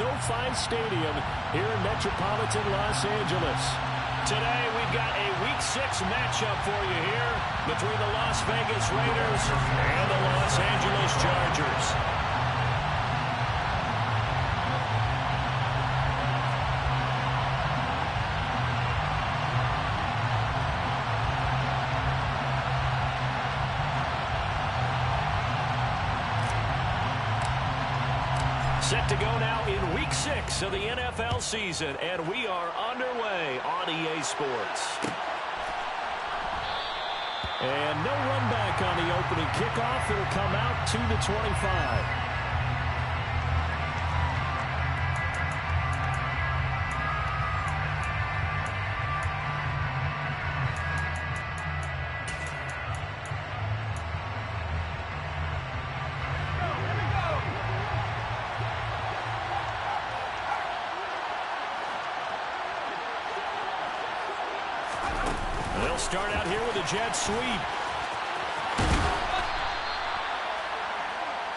SoFi Stadium here in metropolitan Los Angeles. Today, we've got a Week 6 matchup for you here between the Las Vegas Raiders and the Los Angeles Chargers. Set to go now in Week 6 of the NFL season, and we are underway on EA Sports. And no run back on the opening kickoff. It'll come out to the 25. They'll start out here with a jet sweep.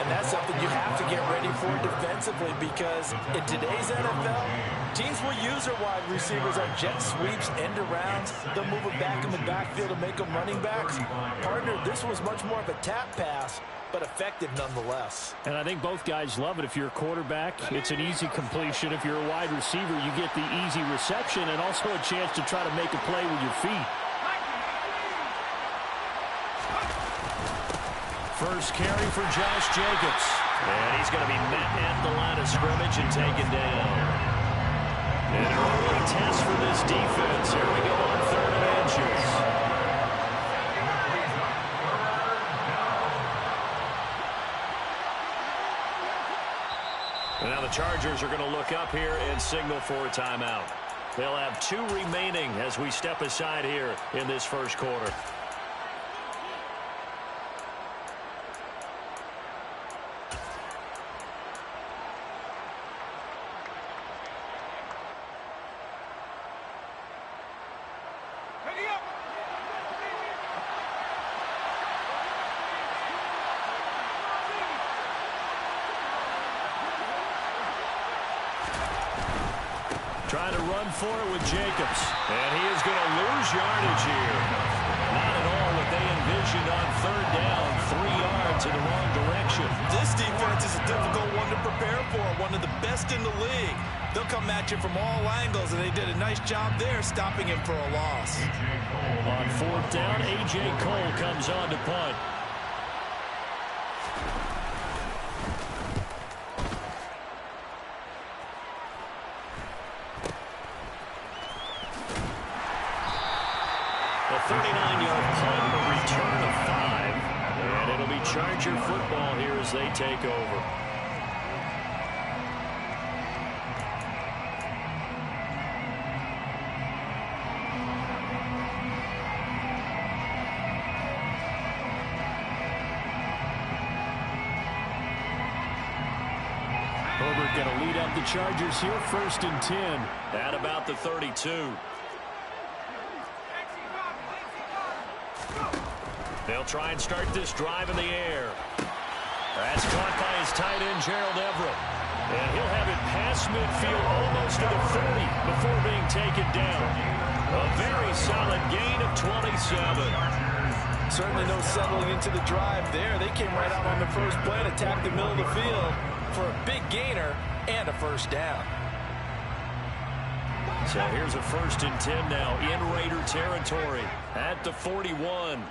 And that's something you have to get ready for defensively, because in today's NFL, teams will use their wide receivers on jet sweeps, end arounds. They'll move it back in the backfield to make them running backs. Partner, this was much more of a tap pass, but effective nonetheless. And I think both guys love it. If you're a quarterback, it's an easy completion. If you're a wide receiver, you get the easy reception and also a chance to try to make a play with your feet. First carry for Josh Jacobs. And he's going to be met at the line of scrimmage and taken down. And an early test for this defense. Here we go on 3rd and inches. And now the Chargers are going to look up here and signal for a timeout. They'll have 2 remaining as we step aside here in this first quarter. Trying to run for it with Jacobs. And he is going to lose yardage here. Not at all what they envisioned on 3rd down. 3 yards in the wrong direction. This defense is a difficult one to prepare for. One of the best in the league. They'll come at you from all angles, and they did a nice job there stopping him for a loss. On 4th down, A.J. Cole comes on to punt. A 39-yard punt, a return of 5. And it'll be Charger football here as they take over. Herbert going to lead up the Chargers here, 1st and 10 at about the 32. They'll try and start this drive in the air. That's caught by his tight end, Gerald Everett. And he'll have it past midfield almost to the 30 before being taken down. A very solid gain of 27. Certainly no settling into the drive there. They came right out on the first play and attacked the middle of the field for a big gainer and a 1st down. So here's a 1st and 10 now in Raider territory at the 41.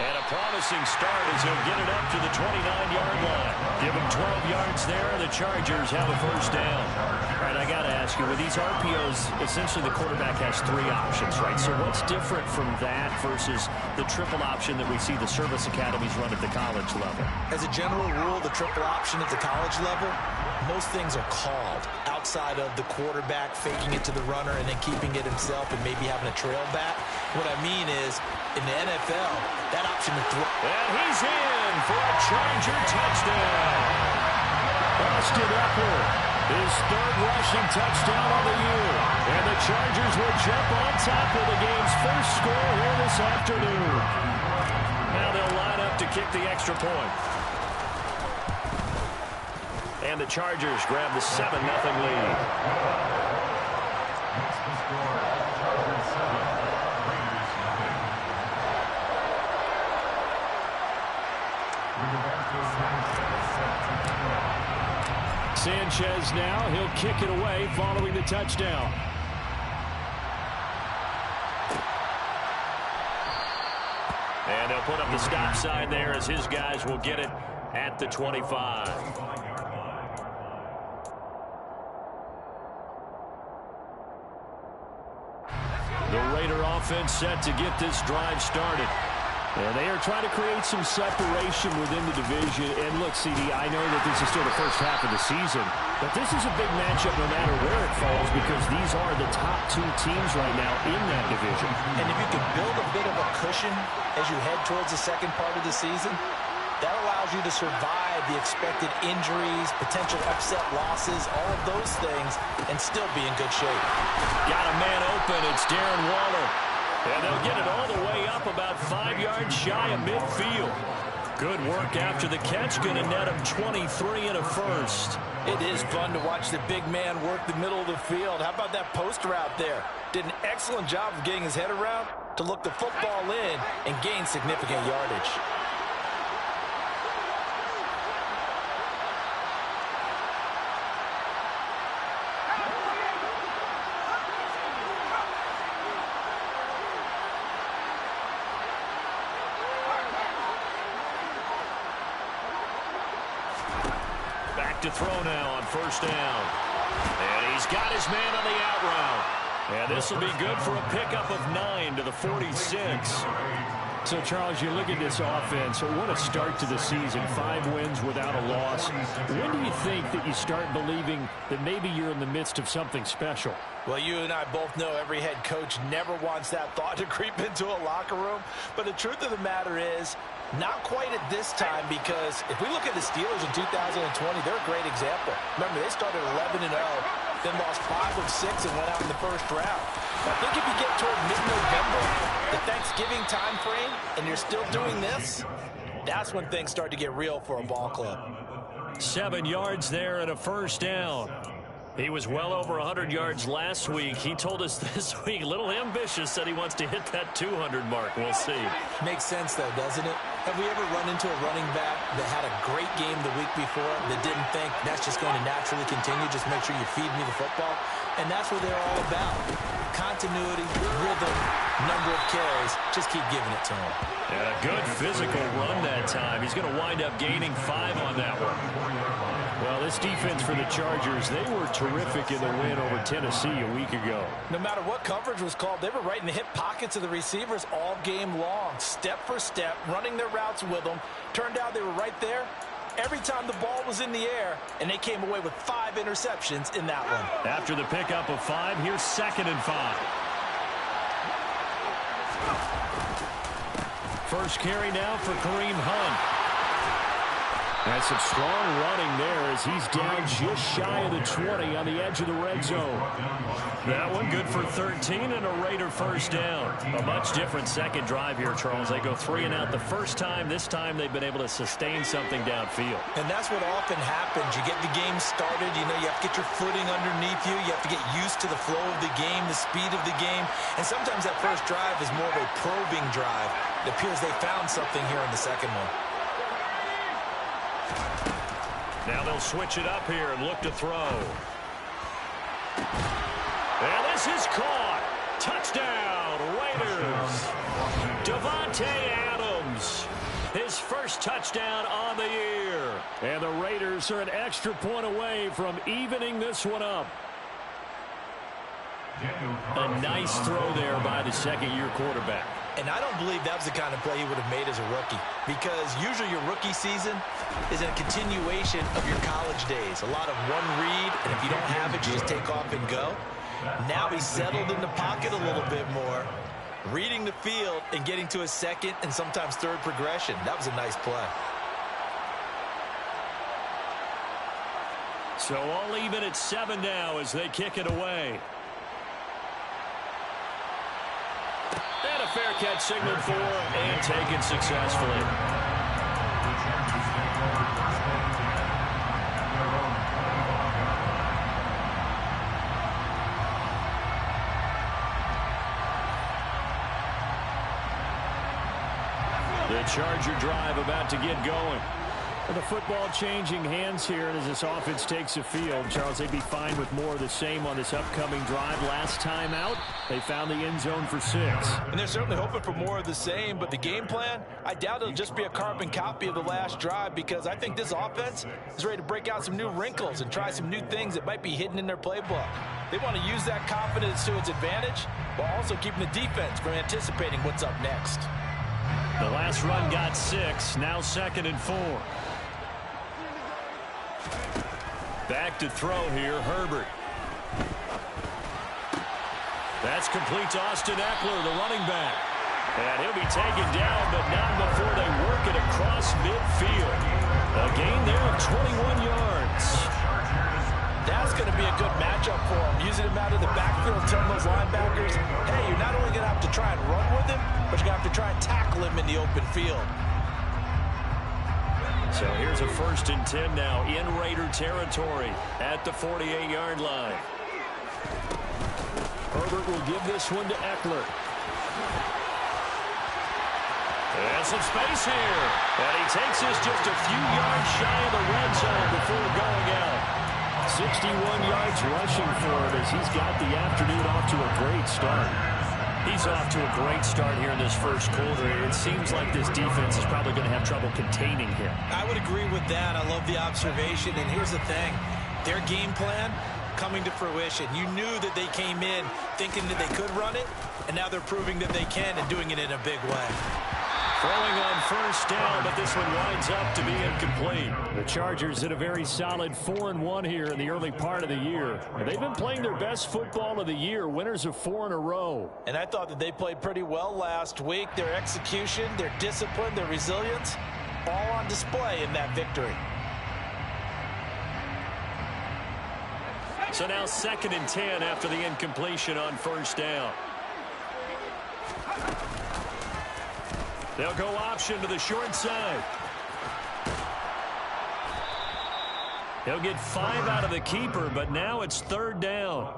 And a promising start as he'll get it up to the 29-yard line. Give him 12 yards there, and the Chargers have a 1st down. All right, I got to ask you, with these RPOs, essentially the quarterback has 3 options, right? So what's different from that versus the triple option that we see the service academies run at the college level? As a general rule, the triple option at the college level, most things are called outside of the quarterback faking it to the runner and then keeping it himself and maybe having a trail back. What I mean is, in the NFL, that option to throw. And he's in for a Charger touchdown. Austin Eckler, his 3rd rushing touchdown of the year. And the Chargers will jump on top of the game's first score here this afternoon. to kick the extra point. And the Chargers grab the 7-0 lead. Sanchez now, he'll kick it away following the touchdown. And they'll put up the stop sign there as his guys will get it at the 25. The Raider offense set to get this drive started. And they are trying to create some separation within the division. And look, CD, I know that this is still the first half of the season, but this is a big matchup no matter where it falls because these are the top two teams right now in that division. And if you can build a bit of a cushion as you head towards the second part of the season, that allows you to survive the expected injuries, potential upset losses, all of those things, and still be in good shape. Got a man open. It's Darren Waller. And they'll get it all the way up about 5 yards shy of midfield. Good work after the catch. Going to net him 23 and a first. It is fun to watch the big man work the middle of the field. How about that post route there? Did an excellent job of getting his head around to look the football in and gain significant yardage. To throw now on first down. And he's got his man on the out route. And this will be good for a pickup of 9 to the 46. So, Charles, you look at this offense, what a start to the season. 5 wins without a loss. When do you think that you start believing that maybe you're in the midst of something special? Well, you and I both know every head coach never wants that thought to creep into a locker room. But the truth of the matter is, not quite at this time, because if we look at the Steelers in 2020, they're a great example. Remember, they started 11-0, then lost 5 of 6 and went out in the first round. I think if you get toward mid-November, the Thanksgiving time frame, and you're still doing this, that's when things start to get real for a ball club. 7 yards there and a first down. He was well over 100 yards last week. He told us this week, a little ambitious, said he wants to hit that 200 mark. We'll see. Makes sense, though, doesn't it? Have we ever run into a running back that had a great game the week before that didn't think that's just going to naturally continue, just make sure you feed me the football? And that's what they're all about. Continuity, rhythm, number of carries. Just keep giving it to him. And a good physical run that time. He's going to wind up gaining 5 on that one. Well, this defense for the Chargers, they were terrific in the win over Tennessee a week ago. No matter what coverage was called, they were right in the hip pockets of the receivers all game long, step for step, running their routes with them. Turned out they were right there every time the ball was in the air, and they came away with 5 interceptions in that one. After the pickup of 5, here's 2nd and 5. First carry now for Kareem Hunt. That's some strong running there as he's down just shy of the 20 on the edge of the red zone. That one good for 13 and a Raider first down. A much different second drive here, Charles. They go 3 and out the first time. This time they've been able to sustain something downfield. And that's what often happens. You get the game started. You know, you have to get your footing underneath you. You have to get used to the flow of the game, the speed of the game. And sometimes that first drive is more of a probing drive. It appears they found something here in the second one. Now they'll switch it up here and look to throw. And this is caught. Touchdown, Raiders. Davante Adams. His first touchdown on the year. And the Raiders are an extra point away from evening this one up. A nice throw there by the second-year quarterback. And I don't believe that was the kind of play he would have made as a rookie, because usually your rookie season is a continuation of your college days. A lot of one read, and if you don't have it, you just take off and go. Now he's settled in the pocket a little bit more, reading the field and getting to a second and sometimes third progression. That was a nice play. So all even at 7 now as they kick it away. And a fair catch signaled for and taken successfully. The Charger drive about to get going. The football changing hands here, and as this offense takes the field, Charles, they'd be fine with more of the same on this upcoming drive. Last time out, they found the end zone for 6. And they're certainly hoping for more of the same, but the game plan, I doubt it'll just be a carbon copy of the last drive, because I think this offense is ready to break out some new wrinkles and try some new things that might be hidden in their playbook. They want to use that confidence to its advantage while also keeping the defense from anticipating what's up next. The last run got 6, now 2nd and 4. Back to throw here, Herbert. That's complete to Austin Eckler, the running back. And he'll be taken down, but not before they work it across midfield. A gain there of 21 yards. That's going to be a good matchup for him. Using him out of the backfield, telling those linebackers, hey, you're not only going to have to try and run with him, but you're going to have to try and tackle him in the open field. So here's a 1st and 10 now in Raider territory at the 48-yard line. Herbert will give this one to Eckler. And some space here. And he takes this just a few yards shy of the red zone before going out. 61 yards rushing for him as he's got the afternoon off to a great start. He's off to a great start here in this first quarter. It seems like this defense is probably going to have trouble containing him. I would agree with that. I love the observation. And here's the thing. Their game plan coming to fruition. You knew that they came in thinking that they could run it, and now they're proving that they can and doing it in a big way. Throwing on 1st down, but this one winds up to be incomplete. The Chargers hit a very solid 4-1 here in the early part of the year. They've been playing their best football of the year, winners of 4 in a row. And I thought that they played pretty well last week. Their execution, their discipline, their resilience, all on display in that victory. So now 2nd and 10 after the incompletion on 1st down. They'll go option to the short side. He'll get 5 out of the keeper, but now it's 3rd down.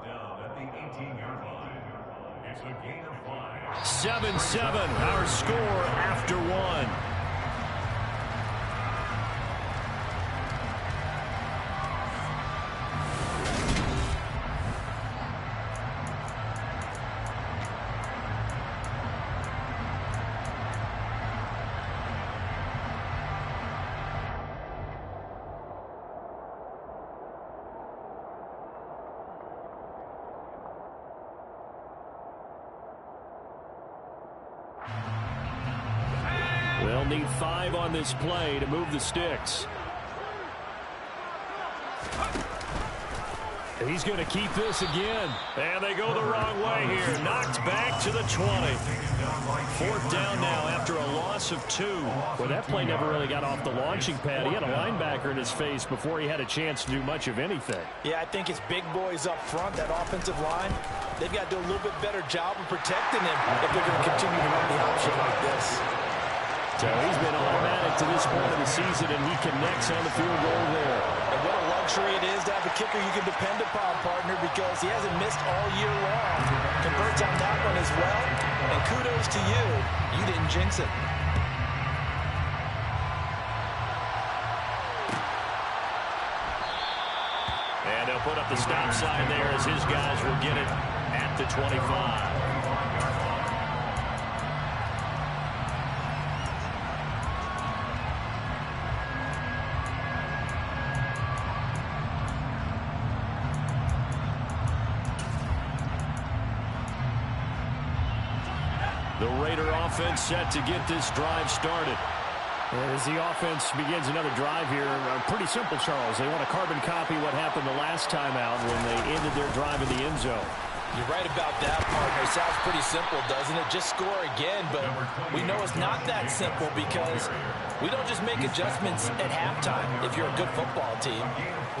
7-7, our score after 1. They'll need 5 on this play to move the sticks. He's going to keep this again. And they go the wrong way here. Knocked back to the 20. 4th down now after a loss of 2. Well, that play never really got off the launching pad. He had a linebacker in his face before he had a chance to do much of anything. Yeah, I think it's big boys up front, that offensive line. They've got to do a little bit better job of protecting him if they're going to continue to run the option like this. So he's been automatic to this point of the season, and he connects on the field goal there. And what a luxury it is to have a kicker you can depend upon, partner, because he hasn't missed all year long. Converts on that one as well, and kudos to you. You didn't jinx it. And they'll put up the stop sign there as his guys will get it at the 25. The Raider offense set to get this drive started. As the offense begins another drive here, pretty simple, Charles. They want to carbon copy what happened the last time out when they ended their drive in the end zone. You're right about that, partner. It sounds pretty simple, doesn't it? Just score again, but we know it's not that simple because we don't just make adjustments at halftime if you're a good football team.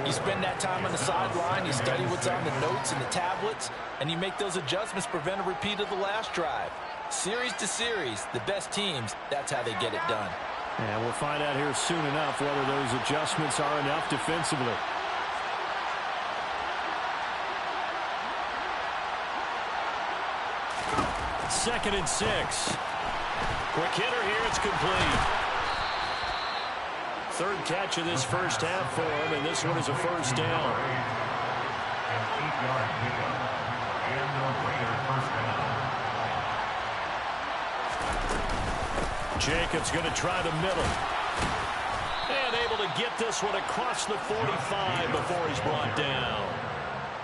You spend that time on the sideline, you study what's on the notes and the tablets, and you make those adjustments to prevent a repeat of the last drive. Series to series, the best teams, that's how they get it done. And we'll find out here soon enough whether those adjustments are enough defensively. Second and 6. Quick hitter here. It's complete. Third catch of this first half for him, and this one is a first down. Jacobs going to try the middle. And able to get this one across the 45 before he's brought down.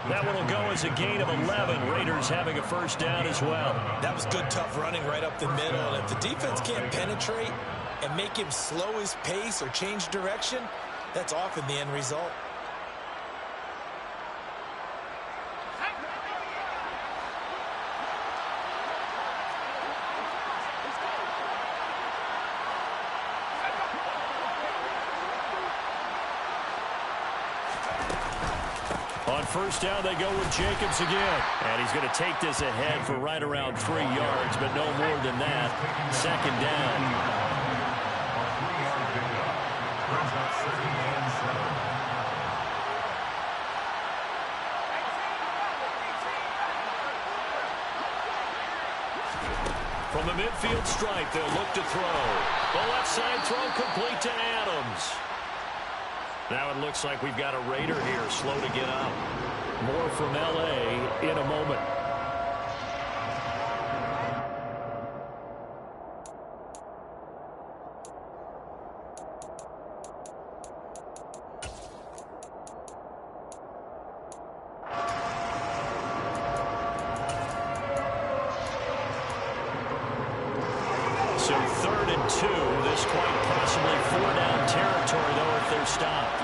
That one will go as a gain of 11. Raiders having a first down as well. That was good, tough running right up the middle. And if the defense can't penetrate and make him slow his pace or change direction, that's often the end result. On first down, they go with Jacobs again. And he's going to take this ahead for right around 3 yards, but no more than that. Second down. From the midfield stripe, they'll look to throw. The left side throw complete to Adams. Now it looks like we've got a Raider here, slow to get up. More from L.A. in a moment. So 3rd and 2. This quite possibly 4-down territory, though, if they're stopped.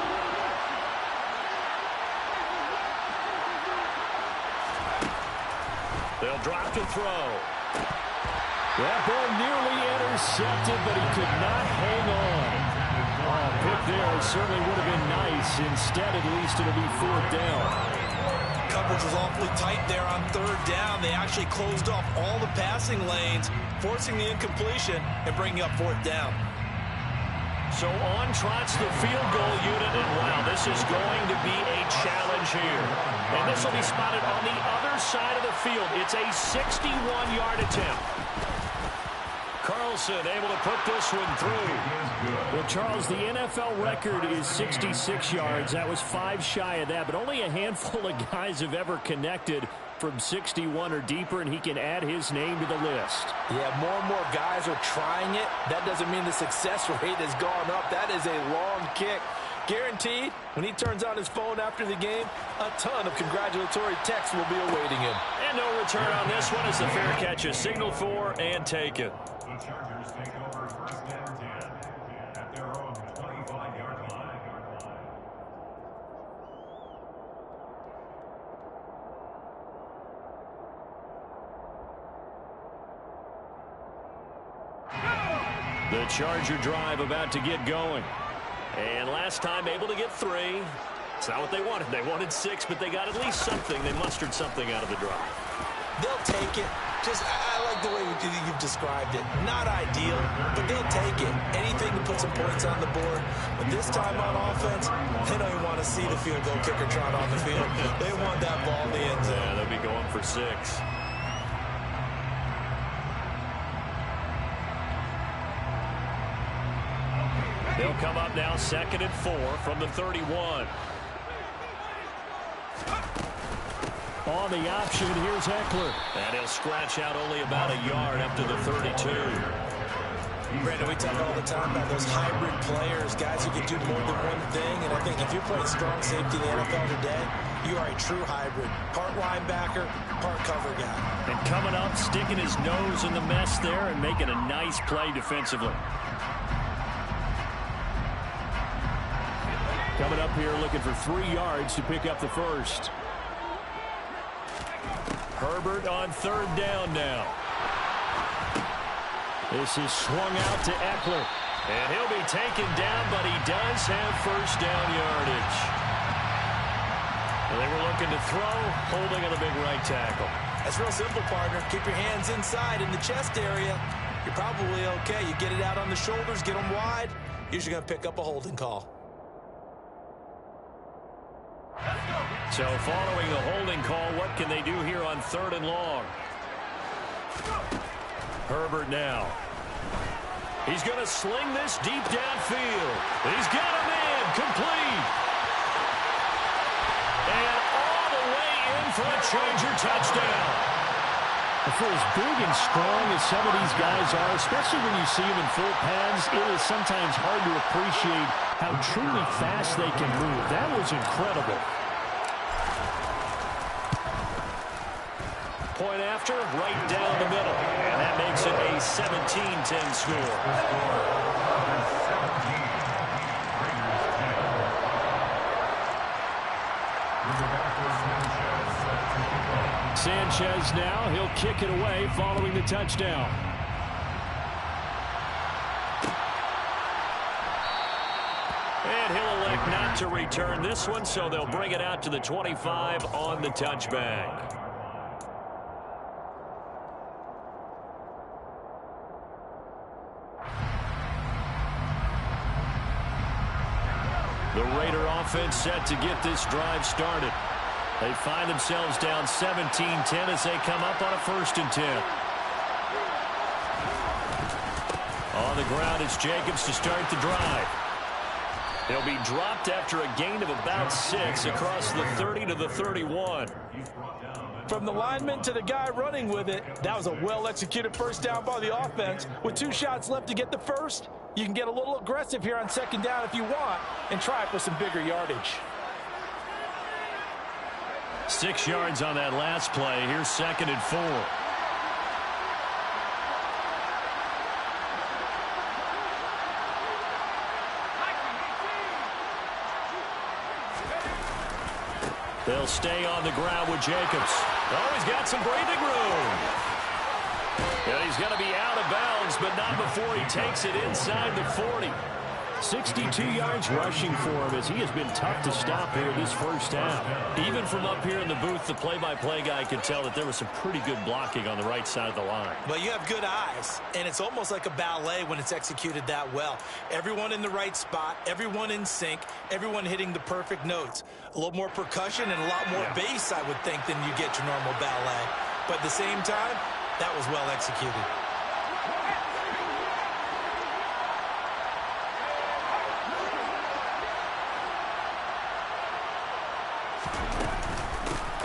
They'll drop to throw. That ball nearly intercepted, but he could not hang on. Oh, pick there certainly would have been nice. Instead, at least it'll be 4th down. Coverage was awfully tight there on 3rd down. They actually closed off all the passing lanes, forcing the incompletion and bringing up 4th down. So on trots the field goal unit, and wow, this is going to be a challenge here. And this will be spotted on the other side of the field. It's a 61-yard attempt. Carlson able to put this one through. Well, Charles, the NFL record is 66 yards. That was 5 shy of that, but only a handful of guys have ever connected from 61 or deeper, and he can add his name to the list. Yeah, more and more guys are trying it. That doesn't mean the success rate has gone up. That is a long kick. Guaranteed, when he turns on his phone after the game, a ton of congratulatory texts will be awaiting him. And no return on this one as the fair catch is signaled for and taken. The Chargers take over 1st and 10 at their own 25-yard line. The Charger drive about to get going. And last time able to get 3. It's not what they wanted. They wanted 6, but they got at least something. They mustered something out of the drive. They'll take it. I like the way you've described it. Not ideal, but they'll take it. Anything to put some points on the board. But this time on offense, they don't even want to see the field goal kicker trot on the field. They want that ball in the end zone. Yeah, they'll be going for 6. They'll come up now 2nd and 4 from the 31. On the option, here's Eckler. And he'll scratch out only about a yard up to the 32. Brandon, we talk all the time about those hybrid players, guys who can do more than one thing. And I think if you're playing strong safety in the NFL today, you are a true hybrid. Part linebacker, part cover guy. And coming up, sticking his nose in the mess there and making a nice play defensively. Coming up here looking for 3 yards to pick up the first. Herbert on 3rd down now. This is swung out to Eckler. And he'll be taken down, but he does have first down yardage. And they were looking to throw, holding on the big right tackle. That's real simple, partner. Keep your hands inside in the chest area. You're probably okay. You get it out on the shoulders, get them wide. Usually going to pick up a holding call. So following the holding call, what can they do here on 3rd and long? Herbert now. He's going to sling this deep downfield. He's got a man complete. And all the way in for a Charger touchdown. For as big and strong as some of these guys are, especially when you see them in full pads, it is sometimes hard to appreciate how truly fast they can move. That was incredible. Point after, right down the middle. And that makes it a 17-10 score. Sanchez now, he'll kick it away following the touchdown. And he'll elect not to return this one, so they'll bring it out to the 25 on the touchback. The Raider offense set to get this drive started. They find themselves down 17-10 as they come up on a 1st and 10. On the ground, it's Jacobs to start the drive. They'll be dropped after a gain of about 6 across the 30 to the 31. From the lineman to the guy running with it, that was a well-executed first down by the offense. With 2 shots left to get the first, you can get a little aggressive here on 2nd down if you want and try for some bigger yardage. 6 yards on that last play. Here's 2nd and 4. They'll stay on the ground with Jacobs. Oh, he's got some breathing room. And he's going to be out of bounds, but not before he takes it inside the 40. 62 yards rushing for him as he has been tough to stop here this first half. Even from up here in the booth, the play-by-play guy could tell that there was some pretty good blocking on the right side of the line. Well, you have good eyes, and it's almost like a ballet when it's executed that well. Everyone in the right spot, everyone in sync, everyone hitting the perfect notes. A little more percussion and a lot more bass, I would think, than you get your normal ballet. But at the same time, that was well executed.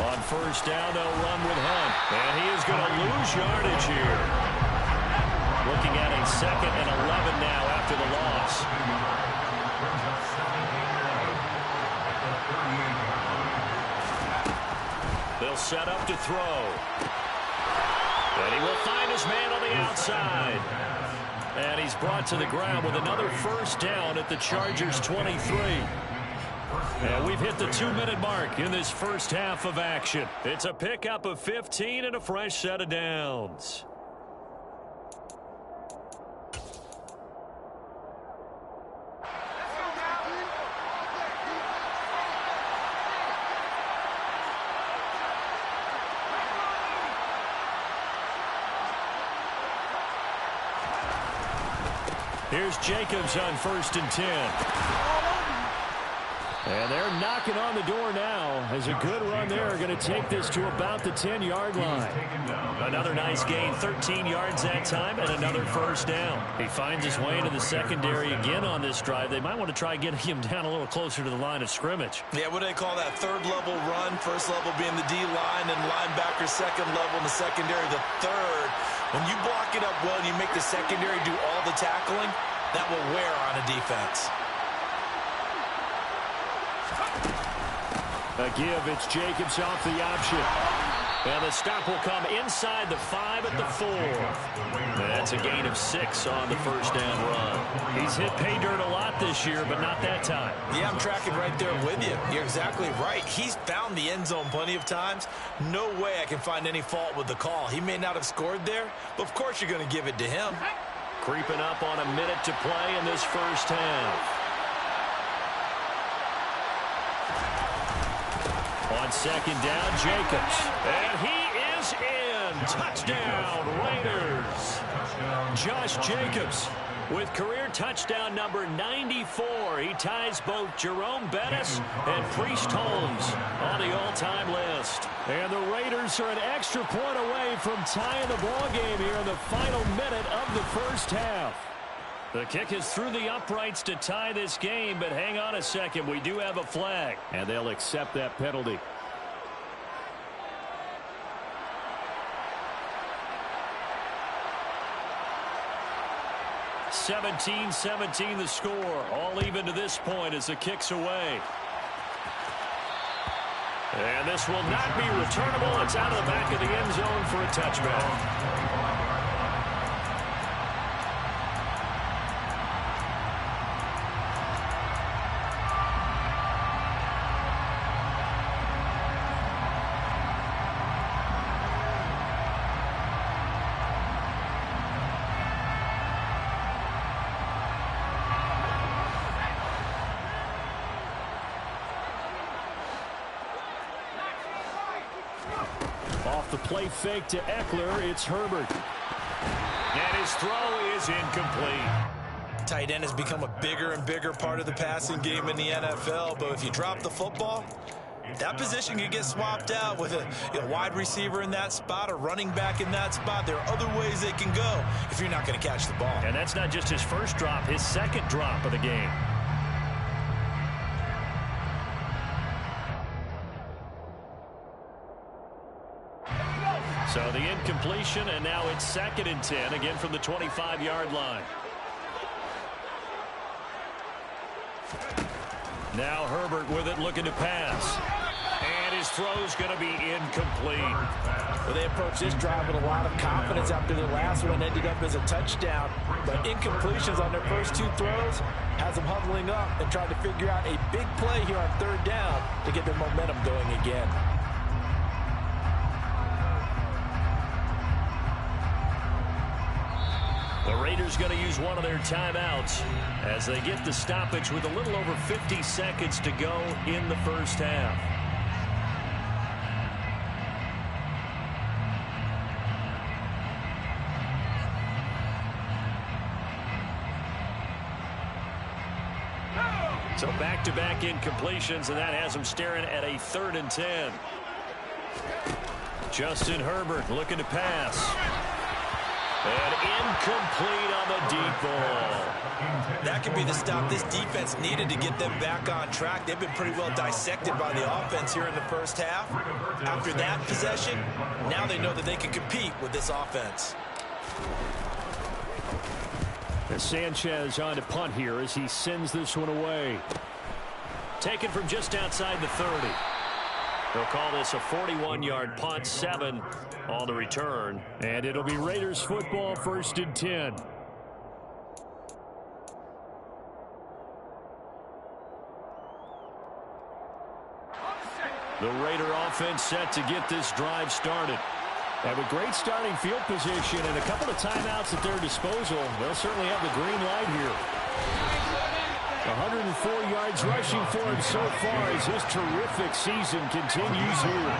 On 1st down, they'll run with Hunt. And he is going to lose yardage here. Looking at a 2nd and 11 now after the loss. They'll set up to throw. And he will find his man on the outside. And he's brought to the ground with another 1st down at the Chargers' 23. And we've hit the 2-minute mark in this first half of action. It's a pickup of 15 and a fresh set of downs. Here's Jacobs on 1st and 10. And they're knocking on the door now as a good run there. Going to take this to about the 10-yard line. Another nice gain, 13 yards that time, and another 1st down. He finds his way into the secondary again on this drive. They might want to try getting him down a little closer to the line of scrimmage. Yeah, what do they call that? 3rd level run. 1st level being the D-line and linebacker, 2nd level in the secondary, the 3rd. When you block it up well and you make the secondary do all the tackling, that will wear on a defense. A give, it's Jacobs off the option. And the stop will come inside the 5 at the 4. That's a gain of 6 on the 1st down run. He's hit pay dirt a lot this year, but not that time. Yeah, I'm tracking right there with you. You're exactly right. He's found the end zone plenty of times. No way I can find any fault with the call. He may not have scored there, but of course you're going to give it to him. Creeping up on a minute to play in this first half. On 2nd down, Jacobs. And he is in. Touchdown, Raiders. Josh Jacobs With career touchdown number 94, he ties both Jerome Bettis and Priest Holmes on the all-time list. And the Raiders are an extra point away from tying the ball game here in the final minute of the first half. The kick is through the uprights to tie this game, but hang on a second. We do have a flag, and they'll accept that penalty. 17-17 the score. All even to this point as the kick's away. And this will not be returnable. It's out of the back of the end zone for a touchback. Off the play fake to Eckler, it's Herbert. And his throw is incomplete. Tight end has become a bigger and bigger part of the passing game in the NFL, but if you drop the football, that position could get swapped out with a wide receiver in that spot, a running back in that spot. There are other ways they can go if you're not going to catch the ball. And that's not just his first drop, his second drop of the game. So the incompletion, and now it's 2nd and 10, again from the 25-yard line. Now Herbert with it, looking to pass. And his throw's going to be incomplete. Well, they approached this drive with a lot of confidence after their last one ended up as a touchdown. But incompletions on their first two throws has them huddling up and trying to figure out a big play here on 3rd down to get their momentum going again. The Raiders going to use one of their timeouts as they get the stoppage with a little over 50 seconds to go in the first half. So back-to-back incompletions, and that has them staring at a 3rd and 10. Justin Herbert looking to pass. And incomplete on the deep ball. That could be the stop this defense needed to get them back on track. They've been pretty well dissected by the offense here in the first half. After that possession, now they know that they can compete with this offense. Sanchez on to punt here as he sends this one away. Taken from just outside the 30. They'll call this a 41-yard punt, 7 on the return. And it'll be Raiders football, 1st and 10. The Raider offense set to get this drive started. Have a great starting field position and a couple of timeouts at their disposal. They'll certainly have the green light here. 104 yards rushing for him so far as his terrific season continues here.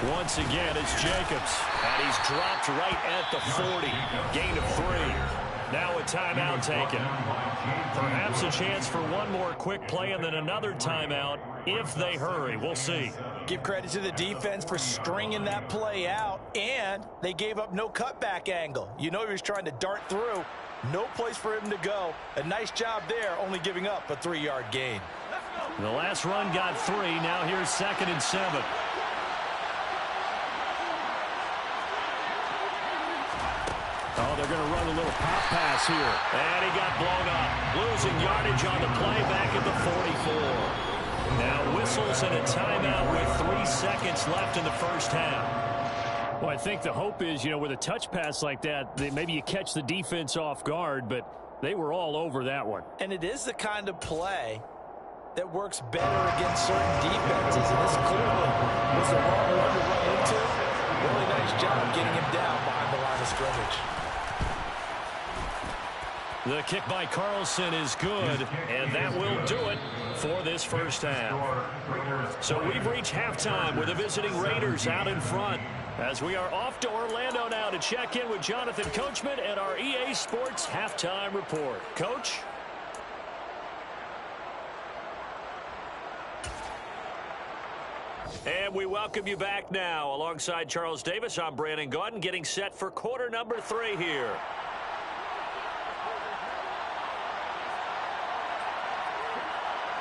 Once again, it's Jacobs. And he's dropped right at the 40. Gain of 3. Now a timeout taken. Perhaps a chance for one more quick play and then another timeout if they hurry. We'll see. Give credit to the defense for stringing that play out, and they gave up no cutback angle. You know he was trying to dart through. No place for him to go. A nice job there, only giving up a 3-yard gain. The last run got 3. Now here's 2nd and 7. Oh, they're going to run a little pop pass here. And he got blown up. Losing yardage on the play back at the 44. Now whistles and a timeout with 3 seconds left in the first half. Well, I think the hope is, with a touch pass like that, maybe you catch the defense off guard, but they were all over that one. And it is the kind of play that works better against certain defenses. And this clearly was the wrong one to run into. Really nice job getting him down behind the line of scrimmage. The kick by Carlson is good, and that will do it for this first half. So we've reached halftime with the visiting Raiders out in front, as we are off to Orlando now to check in with Jonathan Coachman and our EA Sports Halftime Report. Coach? And we welcome you back now. Alongside Charles Davis, I'm Brandon Gaudin, getting set for quarter number 3 here.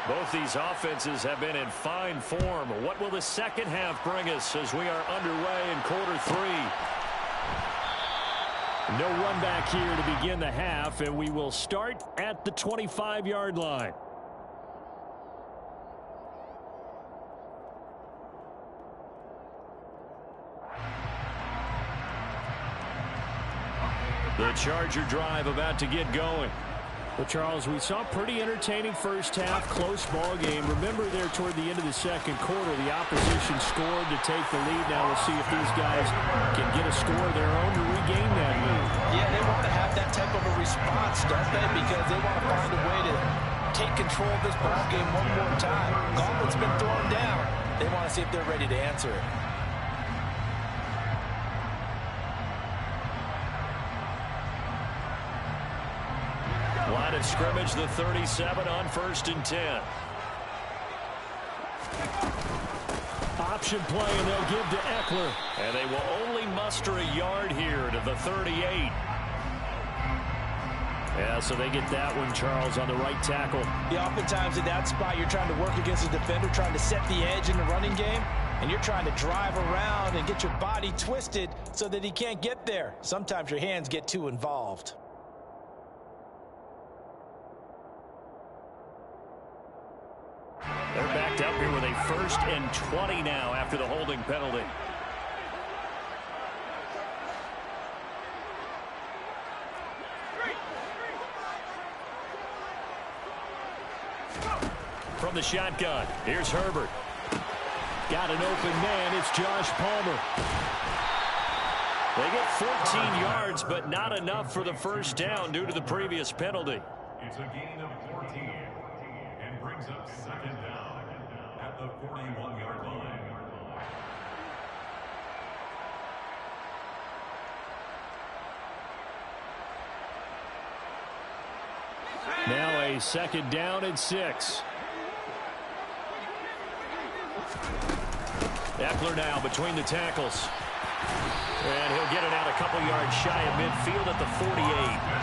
Both these offenses have been in fine form. What will the second half bring us as we are underway in quarter 3? No run back here to begin the half, and we will start at the 25-yard line. The Charger drive about to get going. Well, Charles, we saw a pretty entertaining first half, close ball game. Remember there toward the end of the second quarter, the opposition scored to take the lead. Now we'll see if these guys can get a score of their own to regain that lead. Yeah, they want to have that type of a response, don't they? Because they want to find a way to take control of this ball game one more time. Gauntlet's been thrown down. They want to see if they're ready to answer it. Line of scrimmage, the 37 on 1st and 10. Option play, and they'll give to Eckler. And they will only muster a yard here to the 38. Yeah, so they get that one, Charles, on the right tackle. Yeah, oftentimes in that spot, you're trying to work against a defender, trying to set the edge in the running game, and you're trying to drive around and get your body twisted so that he can't get there. Sometimes your hands get too involved. They're backed up here with a 1st and 20 now after the holding penalty. From the shotgun, here's Herbert. Got an open man, it's Josh Palmer. They get 14 yards, but not enough for the first down due to the previous penalty. It's a gain of 14 and brings up 2nd down at the 41-yard line. Now a 2nd down and 6. Eckler now between the tackles. And he'll get it out a couple yards shy of midfield at the 48.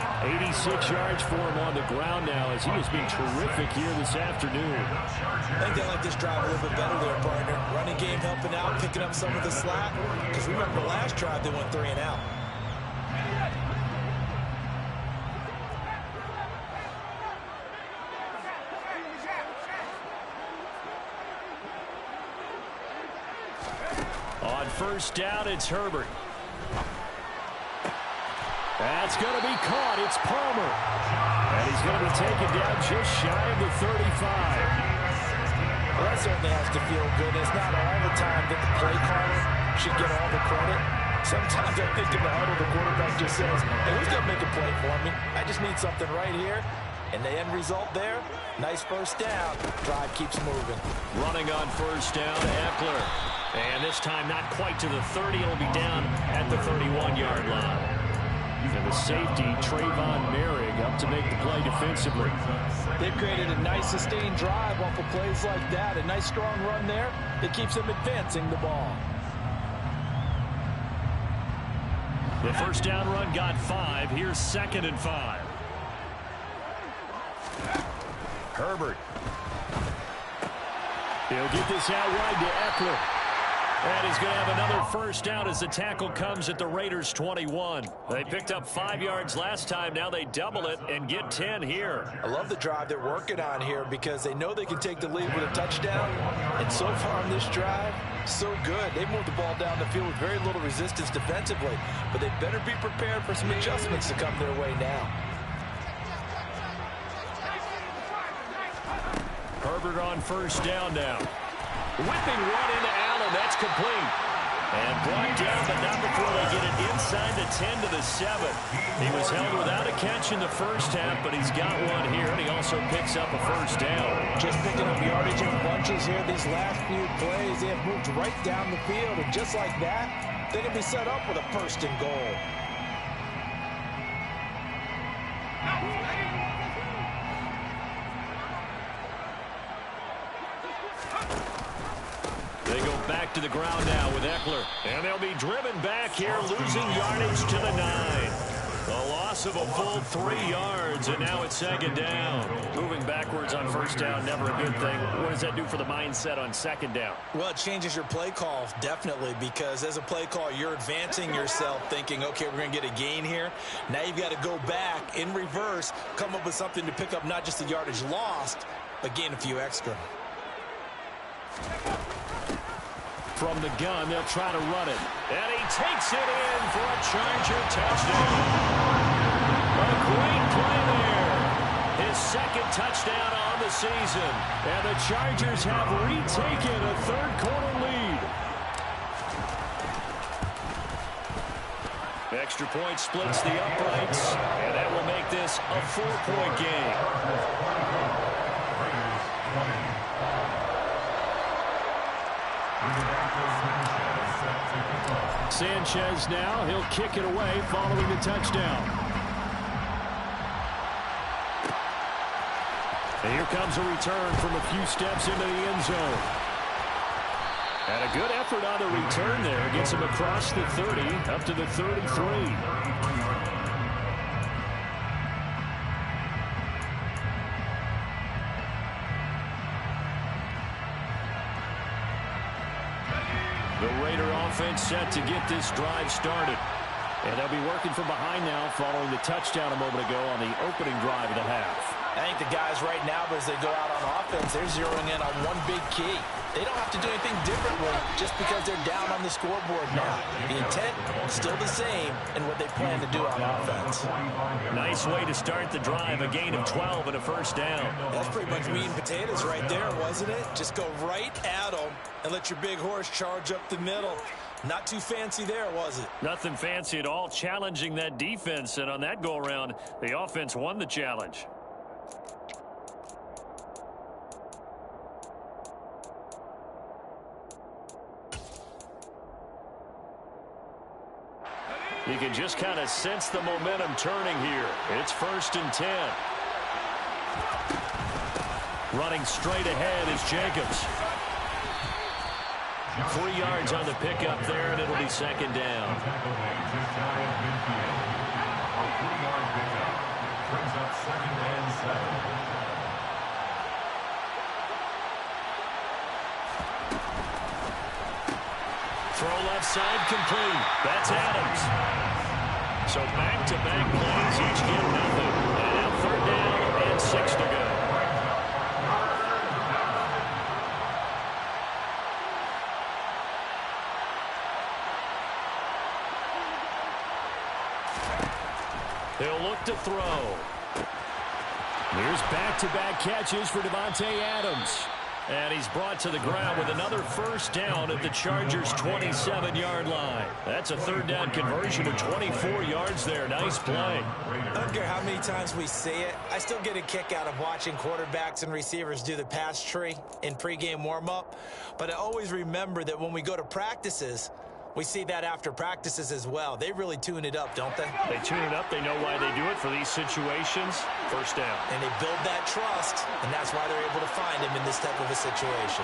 86 yards for him on the ground now, as he has been terrific here this afternoon. I think they like this drive a little bit better there, partner. Running game helping out, picking up some of the slack. Because remember, the last drive they went 3 and out. On 1st down, it's Herbert. That's going to be caught. It's Palmer. And he's going to be taken down just shy of the 35. Well, that certainly has to feel good. It's not all the time that the play caller should get all the credit. Sometimes I think in the huddle, the quarterback just says, hey, who's going to make a play for me? I just need something right here. And the end result there, nice 1st down. Drive keeps moving. Running on 1st down, Eckler. And this time not quite to the 30. It'll be down at the 31-yard line. And the safety, Trayvon Merrick, up to make the play defensively. They've created a nice sustained drive off of plays like that. A nice strong run there that keeps them advancing the ball. The 1st down run got 5. Here's 2nd and 5. Herbert. He'll get this out wide to Eckler. And he's going to have another 1st down as the tackle comes at the Raiders' 21. They picked up 5 yards last time. Now they double it and get 10 here. I love the drive they're working on here because they know they can take the lead with a touchdown. And so far on this drive, so good. They moved the ball down the field with very little resistance defensively. But they better be prepared for some adjustments to come their way now. Herbert on 1st down now. Whipping one into Allen. That's complete. And brought down, but not before they get it inside the 10 to the 7. He was held without a catch in the first half, but he's got one here, and he also picks up a first down. Just picking up yardage in bunches here. These last few plays, they have moved right down the field, and just like that, they can be set up with a first and goal. They go back to the ground now with Eckler. And they'll be driven back here, losing yardage to the 9. A loss of a full 3 yards, and now it's second down. Moving backwards on first down, never a good thing. What does that do for the mindset on second down? Well, it changes your play call, definitely, because as a play call, you're advancing yourself thinking, okay, we're going to get a gain here. Now you've got to go back in reverse, come up with something to pick up not just the yardage lost, but gain a few extra. From the gun, they'll try to run it. And he takes it in for a Charger touchdown. A great play there. His second touchdown on the season. And the Chargers have retaken a third-quarter lead. Extra point splits the uprights. And that will make this a 4-point game. Sanchez now, he'll kick it away following the touchdown. And here comes a return from a few steps into the end zone. And a good effort on the return there. Gets him across the 30, up to the 33. The Raider offense set to get this drive started. And they'll be working from behind now following the touchdown a moment ago on the opening drive of the half. I think the guys right now, as they go out on offense, they're zeroing in on one big key. They don't have to do anything differently just because they're down on the scoreboard now. The intent is still the same in what they plan to do on offense. Nice way to start the drive, a gain of 12 and a first down. That's pretty much meat and potatoes right there, wasn't it? Just go right at them and let your big horse charge up the middle. Not too fancy there, was it? Nothing fancy at all, challenging that defense. And on that go-around, the offense won the challenge. You can just kind of sense the momentum turning here. It's 1st and 10. Running straight ahead is Jacobs. 3 yards on the pickup there, and it'll be second down. Throw left side complete. That's Adams. So back-to-back plays, each get nothing. And now 3rd down and 6 to go. He'll look to throw. Here's back-to-back catches for Davante Adams. And he's brought to the ground with another first down at the Chargers' 27-yard line. That's a 3rd down conversion of 24 yards there. Nice play. I don't care how many times we say it. I still get a kick out of watching quarterbacks and receivers do the pass tree in pregame warm-up. But I always remember that when we go to practices, we see that after practices as well. They really tune it up, don't they? They tune it up. They know why they do it for these situations. First down. And they build that trust, and that's why they're able to find him in this type of a situation.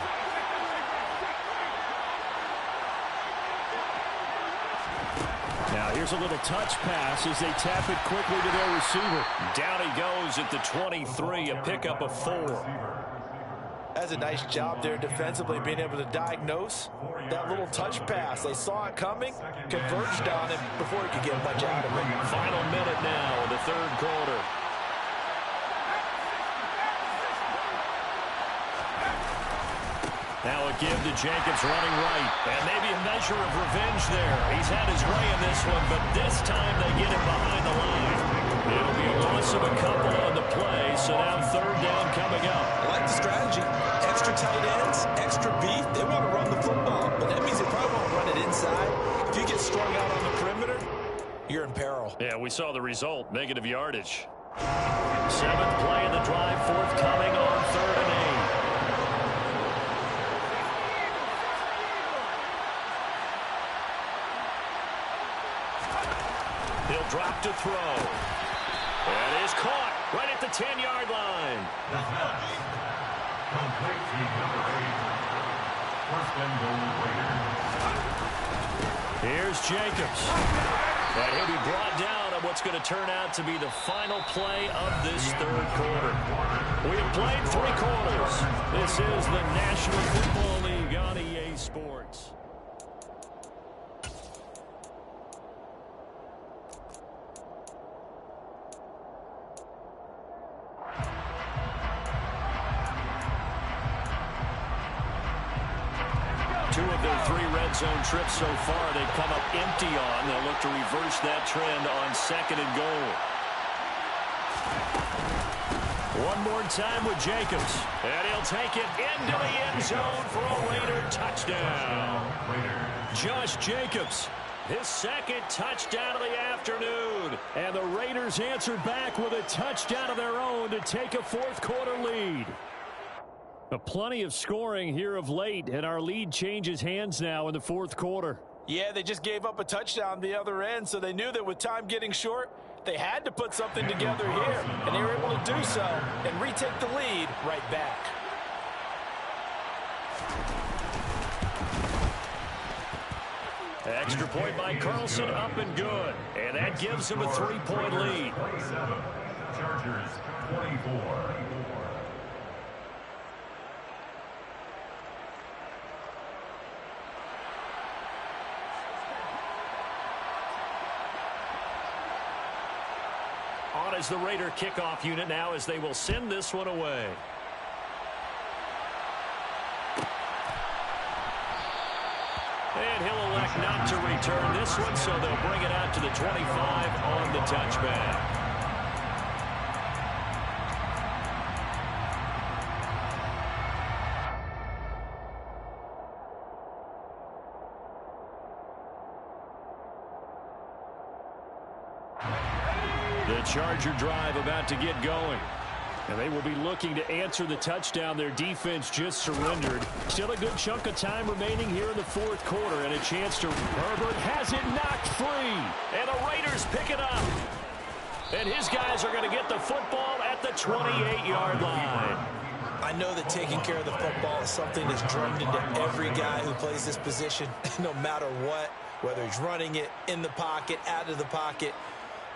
Now here's a little touch pass as they tap it quickly to their receiver. Down he goes at the 23, a pickup of 4. That's a nice job there defensively, being able to diagnose that little touch pass. They saw it coming, converged on it before he could get much out of it. Final minute now in the 3rd quarter. Now a give to Jacobs running right. And maybe a measure of revenge there. He's had his way in this one, but this time they get him behind the line. It'll be a loss of a couple on the play, so now 3rd down coming up. I like the strategy. Extra tight ends, extra beef. They want to run the football, but that means they probably won't run it inside inside. If you get strung out on the perimeter, you're in peril. Yeah, we saw the result, negative yardage. 7th play of the drive, forthcoming on 3rd and 8. He'll drop to throw. And is caught right at the 10-yard line. Complete to number 8. 1st and goal, Raiders. Here's Jacobs. And he'll be brought down on what's going to turn out to be the final play of this 3rd quarter. We have played 3 quarters. This is the National Football League on EA Sports. Zone trips so far they've come up empty on. They'll look to reverse that trend on 2nd and goal. One more time with Jacobs, and he'll take it into the end zone for a Raider touchdown. Josh Jacobs, his 2nd touchdown of the afternoon, and the Raiders answered back with a touchdown of their own to take a 4th quarter lead. Plenty of scoring here of late, and our lead changes hands now in the 4th quarter. Yeah, they just gave up a touchdown the other end, so they knew that with time getting short, they had to put something together here, and they were able to do so and retake the lead right back. Extra point by Carlson, up and good, and that gives him a 3-point lead. Chargers 24. On as the Raider kickoff unit now as they will send this one away. And he'll elect not to return this one, so they'll bring it out to the 25 on the touchback. The Charger drive about to get going. And they will be looking to answer the touchdown their defense just surrendered. Still a good chunk of time remaining here in the 4th quarter, and a chance to... Herbert has it knocked free. And the Raiders pick it up. And his guys are going to get the football at the 28-yard line. I know that taking care of the football is something that's drummed into every guy who plays this position, no matter what, whether he's running it, in the pocket, out of the pocket.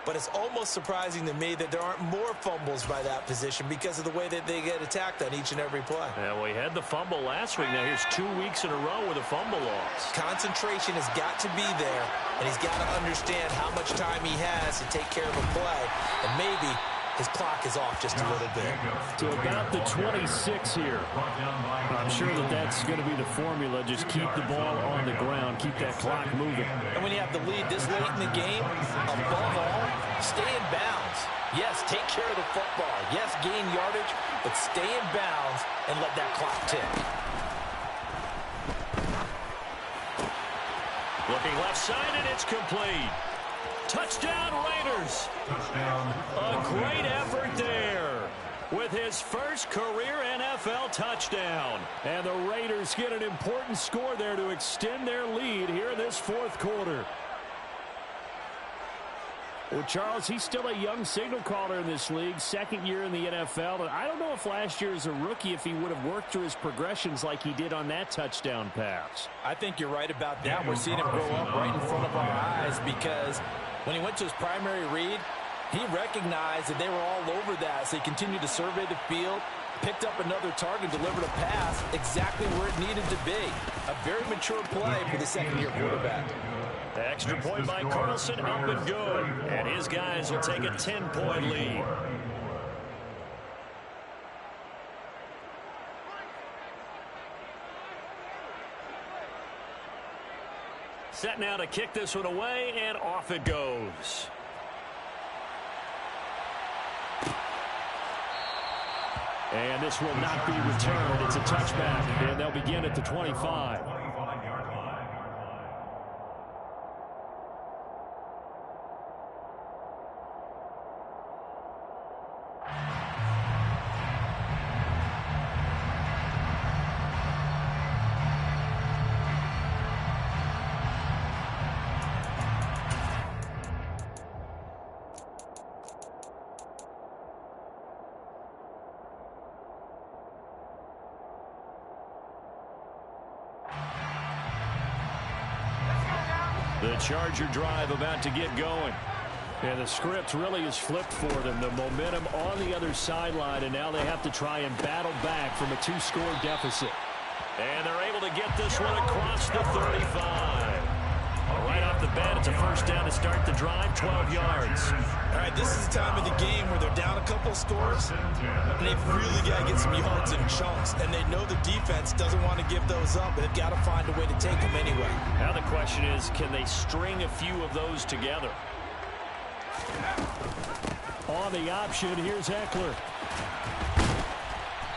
But it's almost surprising to me that there aren't more fumbles by that position because of the way that they get attacked on each and every play. Yeah, we had the fumble last week. Now here's 2 weeks in a row with a fumble loss. Concentration has got to be there, and he's got to understand how much time he has to take care of a play. And maybe his clock is off just a little bit. To about the 26 here. I'm sure that that's going to be the formula. Just keep the ball on the ground. Keep that clock moving. And when you have the lead this late in the game, above all, stay in bounds. Yes, take care of the football. Yes, gain yardage, but stay in bounds and let that clock tick. Looking left side, and it's complete. Touchdown, Raiders. Touchdown. A great effort there with his first career NFL touchdown. And the Raiders get an important score there to extend their lead here in this 4th quarter. Well, Charles, he's still a young signal caller in this league, 2nd year in the NFL. And I don't know if last year as a rookie, if he would have worked through his progressions like he did on that touchdown pass. I think you're right about that. We're seeing him grow up right in front of our eyes because when he went to his primary read, he recognized that they were all over that. So he continued to survey the field, picked up another target, delivered a pass exactly where it needed to be. A very mature play for the 2nd-year quarterback. Extra point by Carlson, up and good. And his guys will take a 10-point lead. Set now to kick this one away, and off it goes. And this will not be returned. It's a touchback, and they'll begin at the 25. The Charger drive about to get going. And the script really is flipped for them. The momentum on the other sideline, and now they have to try and battle back from a 2-score deficit. And they're able to get this one across the 35. Right off the bat, it's a first down to start the drive, 12 yards. All right, this is the time of the game where they're down a couple of scores, and they've really got to get some yards in chunks, and they know the defense doesn't want to give those up, but they've got to find a way to take them anyway. Now the question is, can they string a few of those together? On the option, here's Eckler.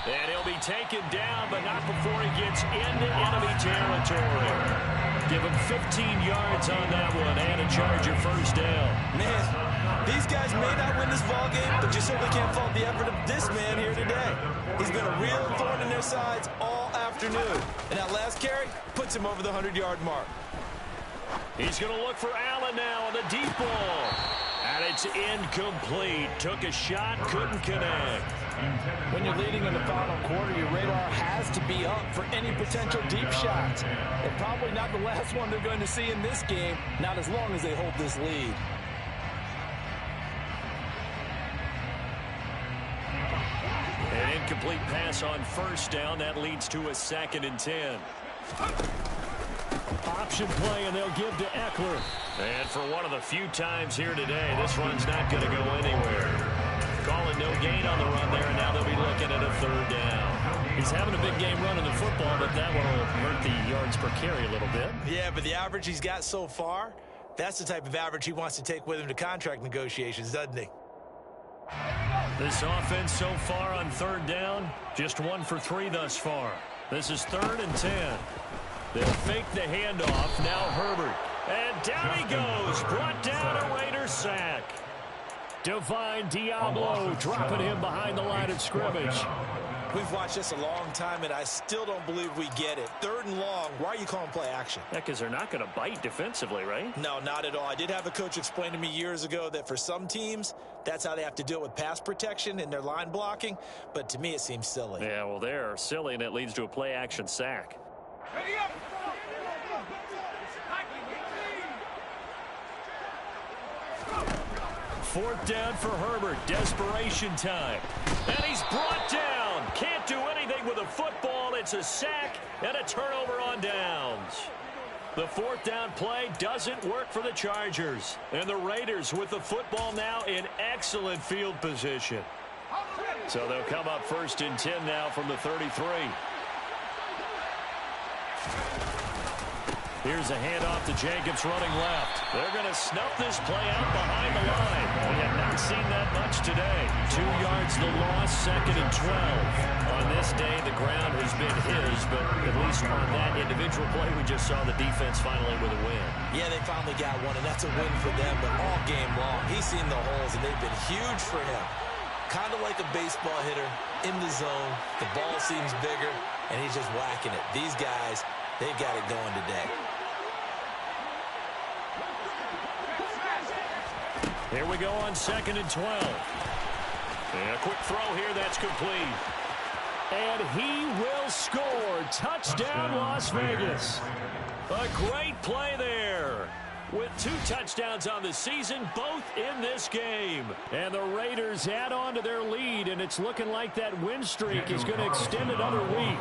And he'll be taken down, but not before he gets into enemy territory. Give him 15 yards on that one, and a Charger first down. Man, these guys may not win this ball game, but you certainly can't fault the effort of this man here today. He's been a real thorn in their sides all afternoon. And that last carry puts him over the 100-yard mark. He's going to look for Allen now on the deep ball. And it's incomplete. Took a shot, couldn't connect. When you're leading in the final quarter, your radar has to be up for any potential deep shots. And probably not the last one they're going to see in this game, not as long as they hold this lead. An incomplete pass on first down. That leads to a 2nd and 10. Option play, and they'll give to Eckler. And for one of the few times here today, this run's not going to go anywhere. Calling no gain on the run there, and now they'll be looking at a 3rd down. He's having a big game running the football, but that one will hurt the yards per carry a little bit. Yeah, but the average he's got so far, that's the type of average he wants to take with him to contract negotiations, doesn't he? This offense so far on 3rd down, just 1 for 3 thus far. This is 3rd and 10. They'll fake the handoff. Now Herbert. And down he goes. Brought down a Raiders sack. Divine Diablo dropping him behind the line of scrimmage. We've watched this a long time, and I still don't believe we get it. 3rd and long. Why are you calling play action? Yeah, because they're not going to bite defensively, right? No, not at all. I did have a coach explain to me years ago that for some teams, that's how they have to deal with pass protection and their line blocking. But to me, it seems silly. Yeah, well, they're silly, and it leads to a play action sack. Ready up. 4th down for Herbert. Desperation time. And he's brought down. Can't do anything with a football. It's a sack and a turnover on downs. The 4th down play doesn't work for the Chargers. And the Raiders with the football now in excellent field position. So they'll come up 1st and 10 now from the 33. Here's a handoff to Jacobs running left. They're going to snuff this play out behind the line. We have not seen that much today. 2 yards the loss, 2nd and 12. On this day, the ground has been his, but at least on that individual play, we just saw the defense finally with a win. Yeah, they finally got one, and that's a win for them, but all game long, he's seen the holes, and they've been huge for him. Kind of like a baseball hitter in the zone. The ball seems bigger, and he's just whacking it. These guys, they've got it going today. Here we go on 2nd and 12. And a quick throw here that's complete. And he will score. Touchdown, Las Vegas. A great play there. With 2 touchdowns on the season, both in this game. And the Raiders add on to their lead, and it's looking like that win streak is going to extend another week.